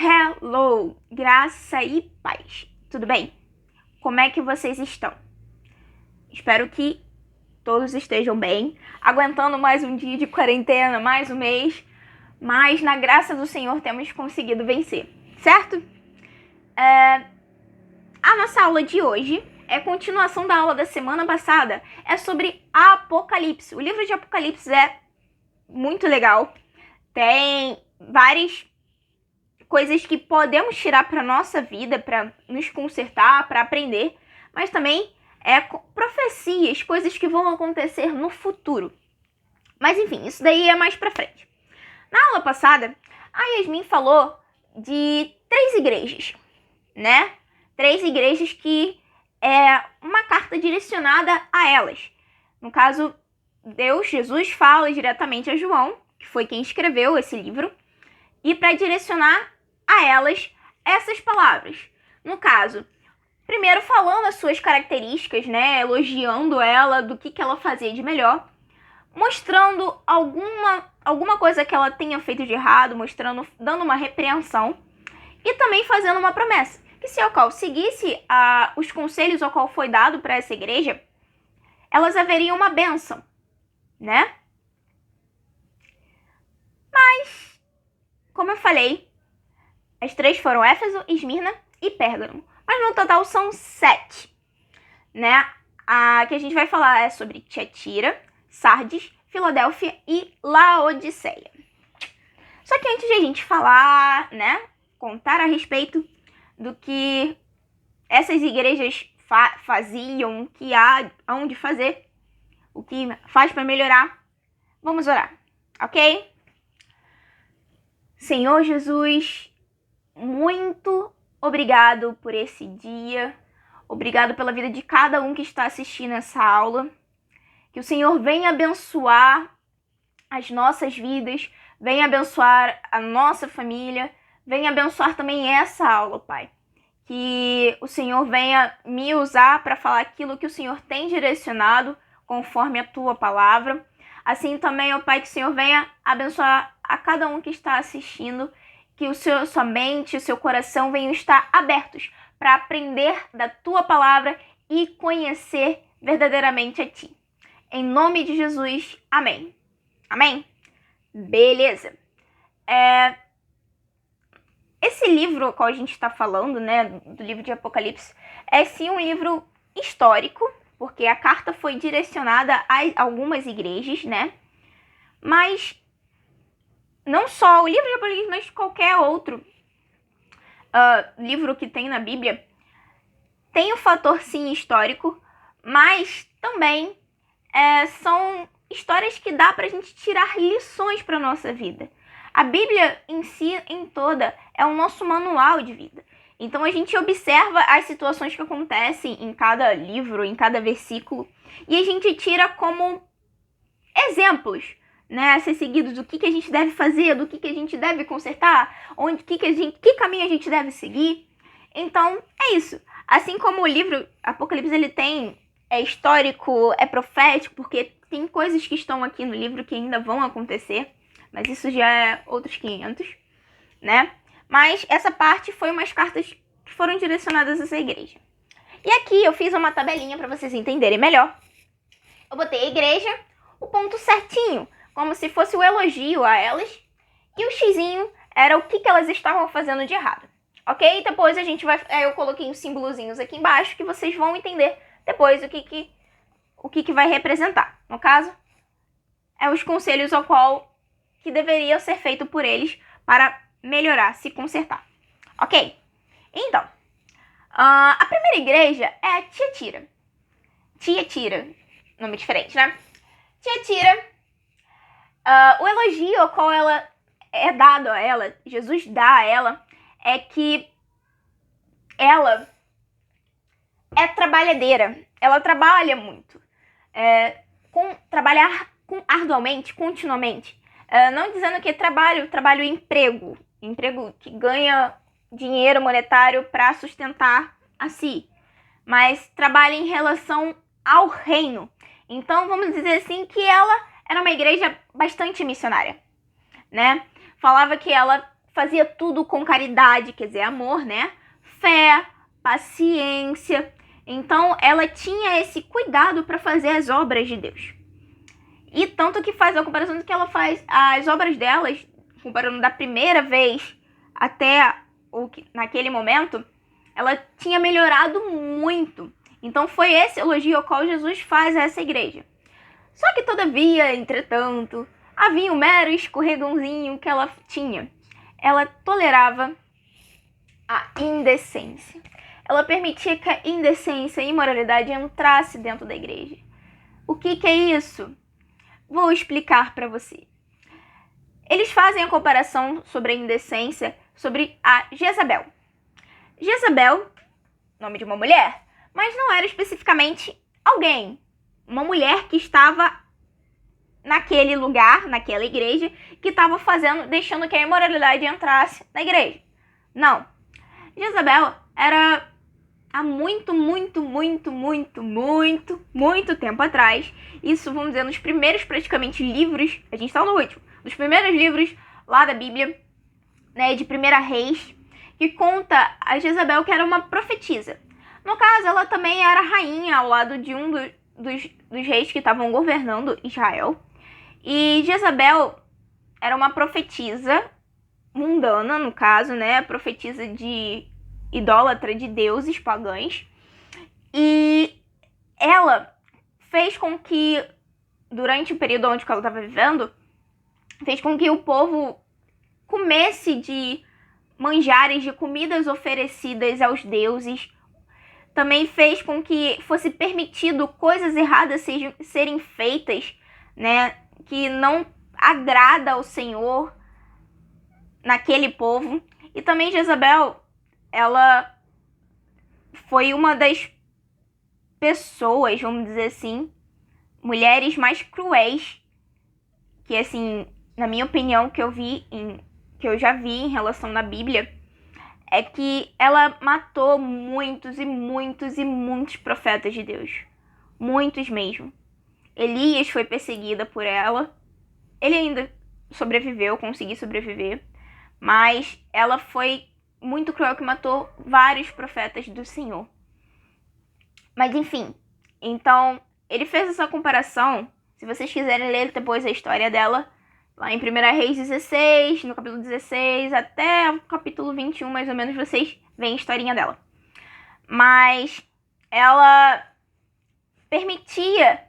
Hello, graça e paz. Tudo bem? Como é que vocês estão? Espero que todos estejam bem, aguentando mais um dia de quarentena, mais um mês, mas na graça do Senhor temos conseguido vencer, certo? A nossa aula de hoje é continuação da aula da semana passada, é sobre Apocalipse. O livro de Apocalipse é muito legal, tem várias coisas que podemos tirar para nossa vida, para nos consertar, para aprender, mas também profecias, coisas que vão acontecer no futuro. Mas enfim, isso daí é mais para frente. Na aula passada, a Yasmin falou de 3 igrejas, né? 3 igrejas que é uma carta direcionada a elas. No caso, Jesus fala diretamente a João, que foi quem escreveu esse livro, e para direcionar a elas essas palavras. No caso, primeiro falando as suas características, né, elogiando ela, do que ela fazia de melhor, mostrando alguma coisa que ela tenha feito de errado, dando uma repreensão, e também fazendo uma promessa, que se ao qual seguisse os conselhos ao qual foi dado para essa igreja, elas haveriam uma bênção, né? Mas, como eu falei, as 3 foram Éfeso, Esmirna e Pérgamo. Mas no total são 7, né? A que a gente vai falar é sobre Tiatira, Sardes, Filadélfia e Laodiceia. Só que antes de a gente falar, né, contar a respeito do que essas igrejas faziam, o que há onde fazer, o que faz para melhorar, vamos orar, ok? Senhor Jesus, muito obrigado por esse dia, obrigado pela vida de cada um que está assistindo essa aula, que o Senhor venha abençoar as nossas vidas, venha abençoar a nossa família, venha abençoar também essa aula, Pai. Que o Senhor venha me usar para falar aquilo que o Senhor tem direcionado conforme a Tua palavra. Assim também, ó Pai, que o Senhor venha abençoar a cada um que está assistindo, que sua mente, o seu coração venham estar abertos para aprender da Tua palavra e conhecer verdadeiramente a Ti. Em nome de Jesus, amém. Amém? Beleza. Esse livro ao qual a gente está falando, né, do livro de Apocalipse, é sim um livro histórico, porque a carta foi direcionada a algumas igrejas, né? Mas não só o livro de Apocalipse, mas qualquer outro livro que tem na Bíblia tem um fator, sim, histórico, mas também são histórias que dá pra gente tirar lições pra nossa vida. A Bíblia em si, em toda, é o nosso manual de vida. Então a gente observa as situações que acontecem em cada livro, em cada versículo, e a gente tira como exemplos, né, a ser seguidos, do que a gente deve fazer, do que a gente deve consertar, que caminho a gente deve seguir. Então é isso. Assim como o livro Apocalipse ele é histórico, é profético, porque tem coisas que estão aqui no livro que ainda vão acontecer, mas isso já é outros 500, né? Mas essa parte foi umas cartas que foram direcionadas a essa igreja. E aqui eu fiz uma tabelinha para vocês entenderem melhor. Eu botei a igreja, o ponto certinho, como se fosse o elogio a elas, e o xizinho era o que elas estavam fazendo de errado, ok? Depois eu coloquei os símbolozinhos aqui embaixo que vocês vão entender depois o que vai representar. No caso, os conselhos ao qual que deveriam ser feitos por eles para melhorar, se consertar. Ok? Então, a primeira igreja é a Tiatira. Tiatira, nome diferente, né? Tiatira, o elogio ao qual ela é dado a ela, Jesus dá a ela, é que ela é trabalhadeira. Ela trabalha muito. Trabalhar arduamente, continuamente. Não dizendo que trabalho emprego que ganha dinheiro monetário para sustentar a si, mas trabalha em relação ao reino. Então, vamos dizer assim que ela era uma igreja bastante missionária, né? Falava que ela fazia tudo com caridade, quer dizer, amor, né? Fé, paciência. Então, ela tinha esse cuidado para fazer as obras de Deus. E tanto que faz a comparação do que ela faz as obras delas, comparando da primeira vez até naquele momento, ela tinha melhorado muito. Então foi esse elogio ao qual Jesus faz a essa igreja. Só que todavia, entretanto, havia um mero escorregãozinho que ela tinha. Ela tolerava a indecência. Ela permitia que a indecência e a imoralidade entrasse dentro da igreja. O que é isso? Vou explicar para você. Eles fazem a comparação sobre a indecência sobre a Jezabel. Jezabel, nome de uma mulher, mas não era especificamente alguém. Uma mulher que estava naquele lugar, naquela igreja, que estava deixando que a imoralidade entrasse na igreja. Não. Jezabel era há muito tempo atrás. Isso, vamos dizer, nos primeiros praticamente livros, a gente está no último, nos primeiros livros lá da Bíblia, né, de 1 Reis, que conta a Jezabel que era uma profetisa. No caso, ela também era rainha ao lado de um dos reis que estavam governando Israel. E Jezabel era uma profetisa mundana, no caso, né, profetisa de idólatra de deuses pagãs. E ela fez com que, durante o período onde ela estava vivendo, fez com que o povo comesse de manjares, de comidas oferecidas aos deuses. Também fez com que fosse permitido coisas erradas serem feitas, né, que não agrada ao Senhor naquele povo. E também Jezabel, ela foi uma das pessoas, vamos dizer assim, mulheres mais cruéis que, assim, na minha opinião, que eu já vi em relação na Bíblia, é que ela matou muitos profetas de Deus. Muitos mesmo. Elias foi perseguida por ela. Ele ainda sobreviveu, conseguiu sobreviver. Mas ela foi muito cruel, que matou vários profetas do Senhor. Mas enfim, então ele fez essa comparação. Se vocês quiserem ler depois a história dela, lá em 1 Reis 16, no capítulo 16 até o capítulo 21, mais ou menos, vocês veem a historinha dela. Mas ela permitia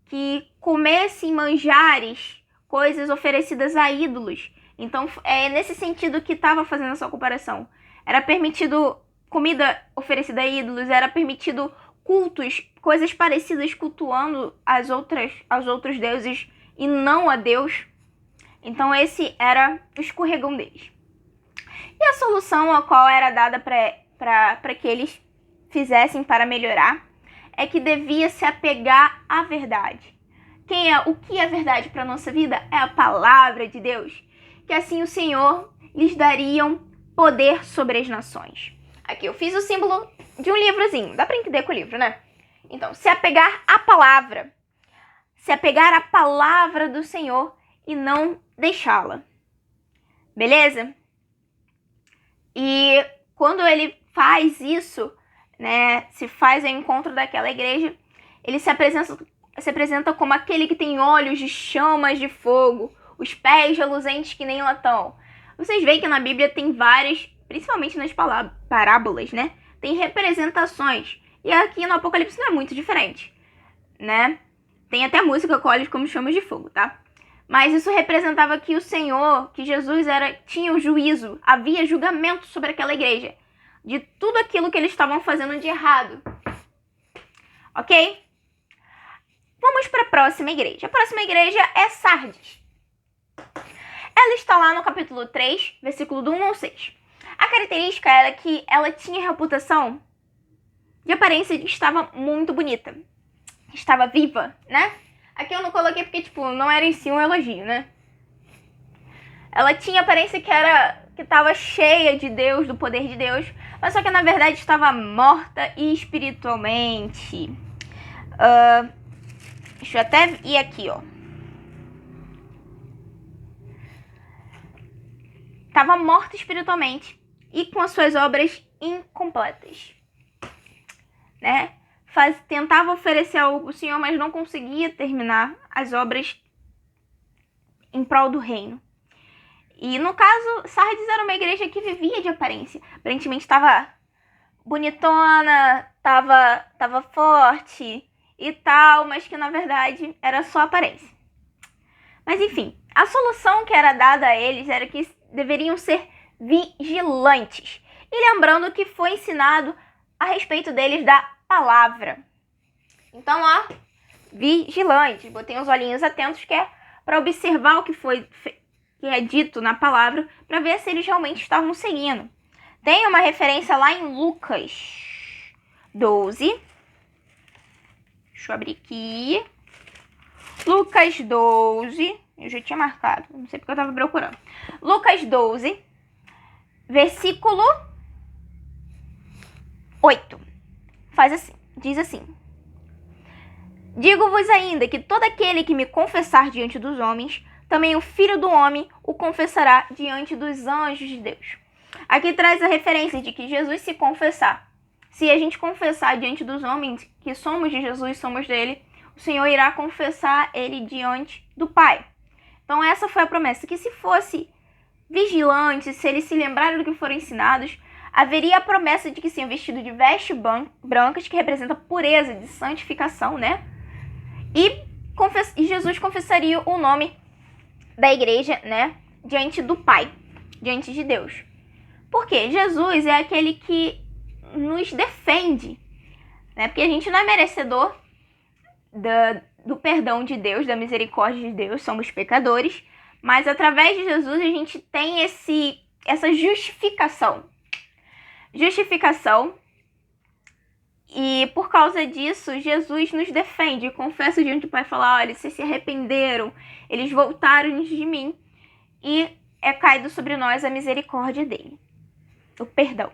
que comessem manjares, coisas oferecidas a ídolos. Então é nesse sentido que estava fazendo essa comparação. Era permitido comida oferecida a ídolos, era permitido cultos, coisas parecidas, cultuando aos outros deuses e não a Deus. Então esse era o escorregão deles. E a solução a qual era dada para que eles fizessem para melhorar é que devia se apegar à verdade. O que é verdade para a nossa vida? É a palavra de Deus. Que assim o Senhor lhes daria poder sobre as nações. Aqui eu fiz o símbolo de um livrozinho. Dá para entender com o livro, né? Então, se apegar à palavra. Se apegar à palavra do Senhor e não deixá-la. Beleza? E quando ele faz isso, né, se faz o encontro daquela igreja, ele se apresenta como aquele que tem olhos de chamas de fogo, os pés reluzentes que nem latão. Vocês veem que na Bíblia tem várias, principalmente nas parábolas, né? Tem representações. E aqui no Apocalipse não é muito diferente, né? Tem até música com olhos como chamas de fogo, tá? Mas isso representava que o Senhor, que Jesus tinha o juízo, havia julgamento sobre aquela igreja, de tudo aquilo que eles estavam fazendo de errado. Ok? Vamos para a próxima igreja. A próxima igreja é Sardes. Ela está lá no capítulo 3, versículo do 1 ao 6. A característica era que ela tinha reputação de aparência de que estava muito bonita. Estava viva, né? Aqui eu não coloquei porque, não era em si um elogio, né? Ela tinha aparência que estava cheia de Deus, do poder de Deus, mas só que na verdade estava morta espiritualmente. Deixa eu até ir aqui, ó. estava morto espiritualmente e com as suas obras incompletas, né? Tentava oferecer algo ao Senhor, mas não conseguia terminar as obras em prol do reino. E no caso, Sardes era uma igreja que vivia de aparência. Aparentemente estava bonitona, estava forte e tal, mas que na verdade era só aparência. Mas enfim, a solução que era dada a eles era que deveriam ser vigilantes. E lembrando que foi ensinado a respeito deles da palavra. Então, ó, vigilantes. Botei os olhinhos atentos, que é para observar o que é dito na palavra, para ver se eles realmente estavam seguindo. Tem uma referência lá em Lucas 12. Deixa eu abrir aqui. Lucas 12. Eu já tinha marcado, não sei porque eu estava procurando. Lucas 12, versículo 8. Diz assim: digo-vos ainda que todo aquele que me confessar diante dos homens, também o Filho do Homem o confessará diante dos anjos de Deus. Aqui traz a referência de que Jesus se confessar. Se a gente confessar diante dos homens que somos de Jesus, somos dele, o Senhor irá confessar ele diante do Pai. Então essa foi a promessa, que se fosse vigilante, se eles se lembrarem do que foram ensinados, haveria a promessa de que seriam vestidos de vestes brancas, que representa pureza, de santificação, né? E Jesus confessaria o nome da igreja, né? Diante do Pai, diante de Deus. Porque Jesus é aquele que nos defende, né? Porque a gente não é merecedor do perdão de Deus, da misericórdia de Deus, somos pecadores, mas através de Jesus a gente tem essa justificação. E por causa disso, Jesus nos defende. Confessa diante do Pai, falar: olha, vocês se arrependeram, eles voltaram de mim, e é caído sobre nós a misericórdia dele, o perdão,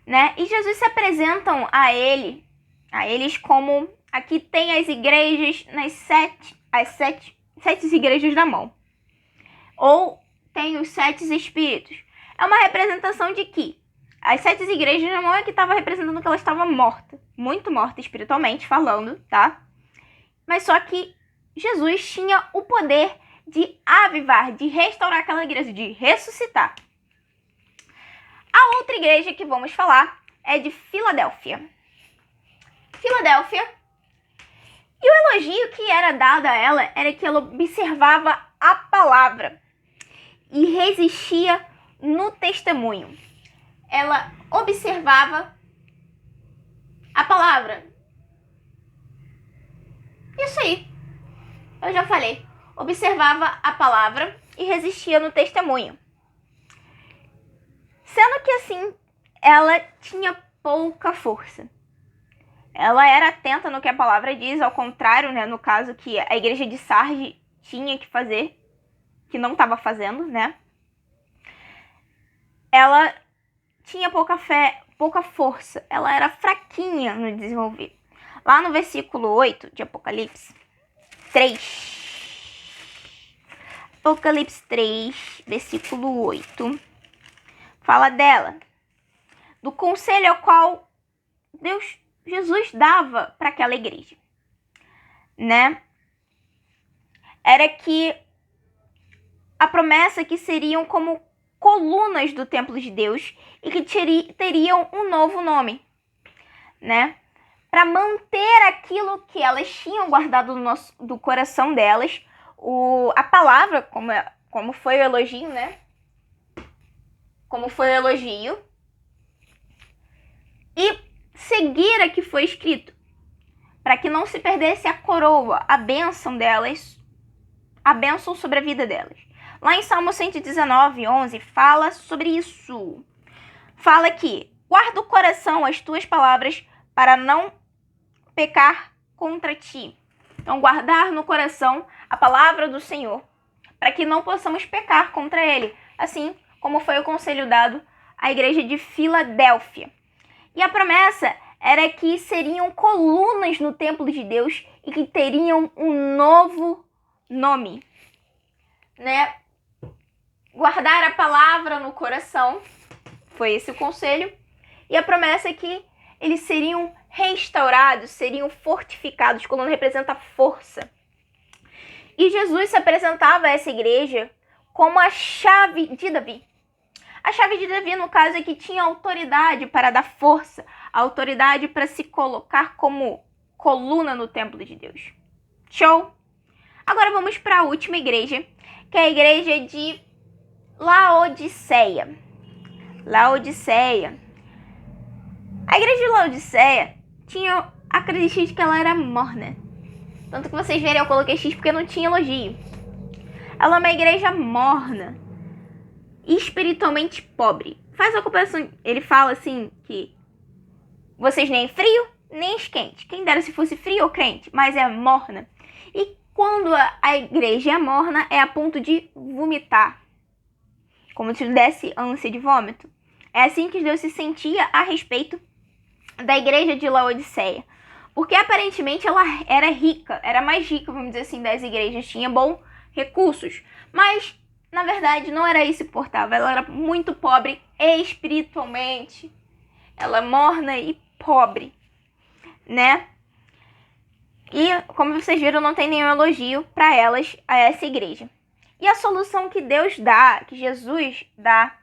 né? E Jesus se apresentam a eles como, aqui tem as igrejas, as sete igrejas da mão, ou tem os 7 espíritos. É uma representação de que as 7 igrejas da mão é que estava representando que ela estava morta, muito morta espiritualmente falando, tá? Mas só que Jesus tinha o poder de avivar, de restaurar aquela igreja, de ressuscitar. A outra igreja que vamos falar é de Filadélfia. E o elogio que era dado a ela era que ela observava a palavra e resistia no testemunho. Ela observava a palavra. Isso aí, eu já falei. Observava a palavra e resistia no testemunho. Sendo que assim, ela tinha pouca força. Ela era atenta no que a palavra diz, ao contrário, né, no caso que a igreja de Sardes tinha que fazer, que não estava fazendo, né? Ela tinha pouca fé, pouca força. Ela era fraquinha no desenvolver. Lá no versículo 8 de Apocalipse 3. Apocalipse 3, versículo 8. Fala dela. Do conselho ao qual Jesus dava para aquela igreja, né? Era que a promessa que seriam como colunas do templo de Deus e que teriam um novo nome, né? Para manter aquilo que elas tinham guardado do coração delas, a palavra, como foi o elogio, né? Como foi o elogio, e seguir a que foi escrito, para que não se perdesse a coroa, a bênção delas, a bênção sobre a vida delas. Lá em Salmo 119, 11, fala sobre isso. Fala que guarda o coração as tuas palavras para não pecar contra ti. Então, guardar no coração a palavra do Senhor, para que não possamos pecar contra ele, assim como foi o conselho dado à igreja de Filadélfia. E a promessa era que seriam colunas no templo de Deus e que teriam um novo nome, né? guardar a palavra no coração. Foi esse o conselho. E a promessa é que eles seriam restaurados, seriam fortificados. Coluna representa força. E Jesus se apresentava a essa igreja como a chave de Davi. A chave de Davi, no caso, é que tinha autoridade para dar força, autoridade para se colocar como coluna no templo de Deus. Show? Agora vamos para a última igreja, que é a igreja de Laodiceia. Laodiceia. A igreja de Laodiceia tinha a característica de que ela era morna. Tanto que vocês verem, eu coloquei X porque não tinha elogio. Ela é uma igreja morna, espiritualmente pobre. Faz a comparação, ele fala assim que vocês nem frio, nem quente. Quem dera se fosse frio ou quente, mas é morna. E quando a igreja é morna, é a ponto de vomitar. Como se desse ânsia de vômito. É assim que Deus se sentia a respeito da igreja de Laodiceia. Porque aparentemente ela era rica, era mais rica, vamos dizer assim, das igrejas. Tinha bons recursos. Mas, na verdade, não era isso que importava. Ela era muito pobre espiritualmente. Ela é morna e pobre, né? E, como vocês viram, não tem nenhum elogio para elas, a essa igreja. E a solução que Deus dá, que Jesus dá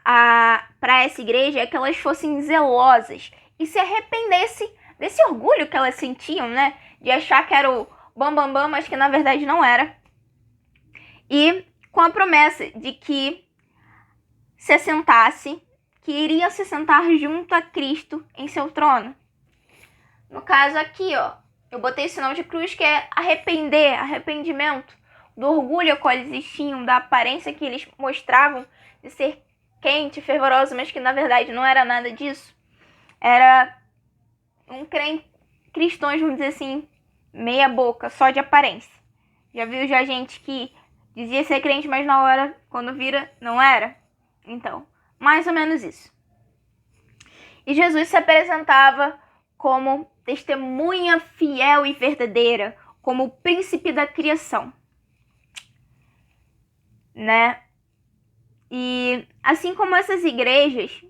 para essa igreja é que elas fossem zelosas e se arrependessem desse orgulho que elas sentiam, né? De achar que era o bambambam, mas que na verdade não era. E com a promessa de que se assentasse, que iriam se sentar junto a Cristo em seu trono. No caso aqui, ó, eu botei sinal de cruz, que é arrependimento do orgulho ao qual eles tinham, da aparência que eles mostravam de ser quente, fervoroso, mas que na verdade não era nada disso. Era cristãos, vamos dizer assim, meia boca, só de aparência. Já viu gente que dizia ser crente, mas na hora, quando vira, não era? Então, mais ou menos isso. E Jesus se apresentava como testemunha fiel e verdadeira, como o príncipe da criação, né? E assim como essas igrejas,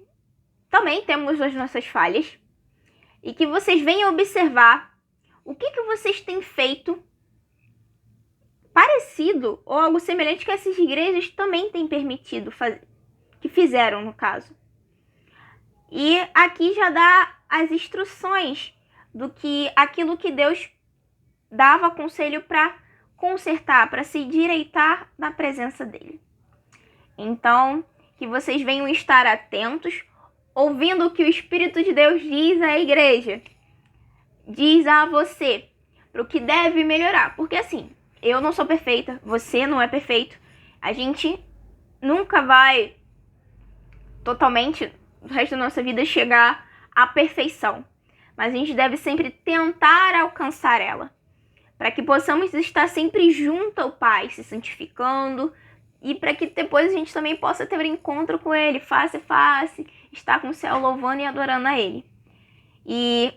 também temos as nossas falhas. E que vocês venham observar o que vocês têm feito parecido ou algo semelhante que essas igrejas também têm permitido fazer, que fizeram no caso. E aqui já dá as instruções do que aquilo que Deus dava conselho para consertar, para se direitar na presença dele. Então, que vocês venham estar atentos, ouvindo o que o Espírito de Deus diz à igreja, diz a você, para o que deve melhorar. Porque assim, eu não sou perfeita, você não é perfeito, a gente nunca vai totalmente, no resto da nossa vida, chegar à perfeição. Mas a gente deve sempre tentar alcançar ela, para que possamos estar sempre junto ao Pai, se santificando, e para que depois a gente também possa ter um encontro com Ele, face a face, estar com o céu louvando e adorando a Ele. E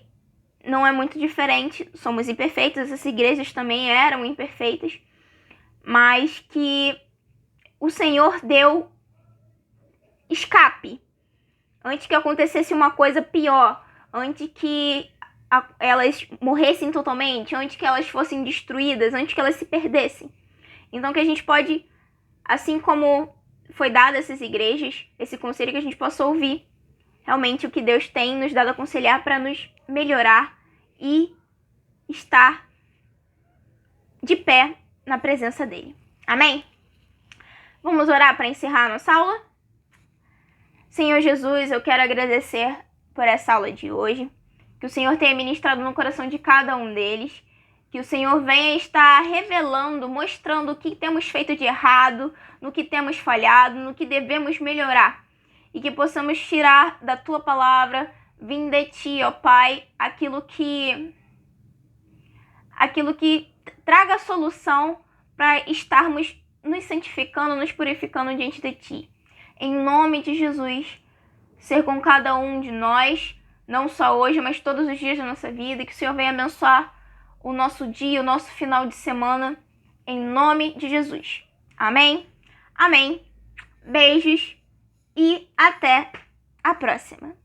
não é muito diferente, somos imperfeitos, essas igrejas também eram imperfeitas, mas que o Senhor deu escape, antes que acontecesse uma coisa pior, antes que elas morressem totalmente, antes que elas fossem destruídas, antes que elas se perdessem. Então que a gente pode, assim como foi dado a essas igrejas, esse conselho, que a gente possa ouvir realmente o que Deus tem nos dado a aconselhar para nos melhorar e estar de pé na presença dele. Amém? Vamos orar para encerrar a nossa aula? Senhor Jesus, eu quero agradecer por essa aula de hoje, que o Senhor tenha ministrado no coração de cada um deles, que o Senhor venha estar revelando, mostrando o que temos feito de errado, no que temos falhado, no que devemos melhorar, e que possamos tirar da Tua palavra, vindo de Ti, ó Pai, aquilo que traga solução para estarmos nos santificando, nos purificando diante de Ti. Em nome de Jesus, ser com cada um de nós, não só hoje, mas todos os dias da nossa vida, que o Senhor venha abençoar o nosso dia, o nosso final de semana, em nome de Jesus. Amém? Amém Beijos e até a próxima!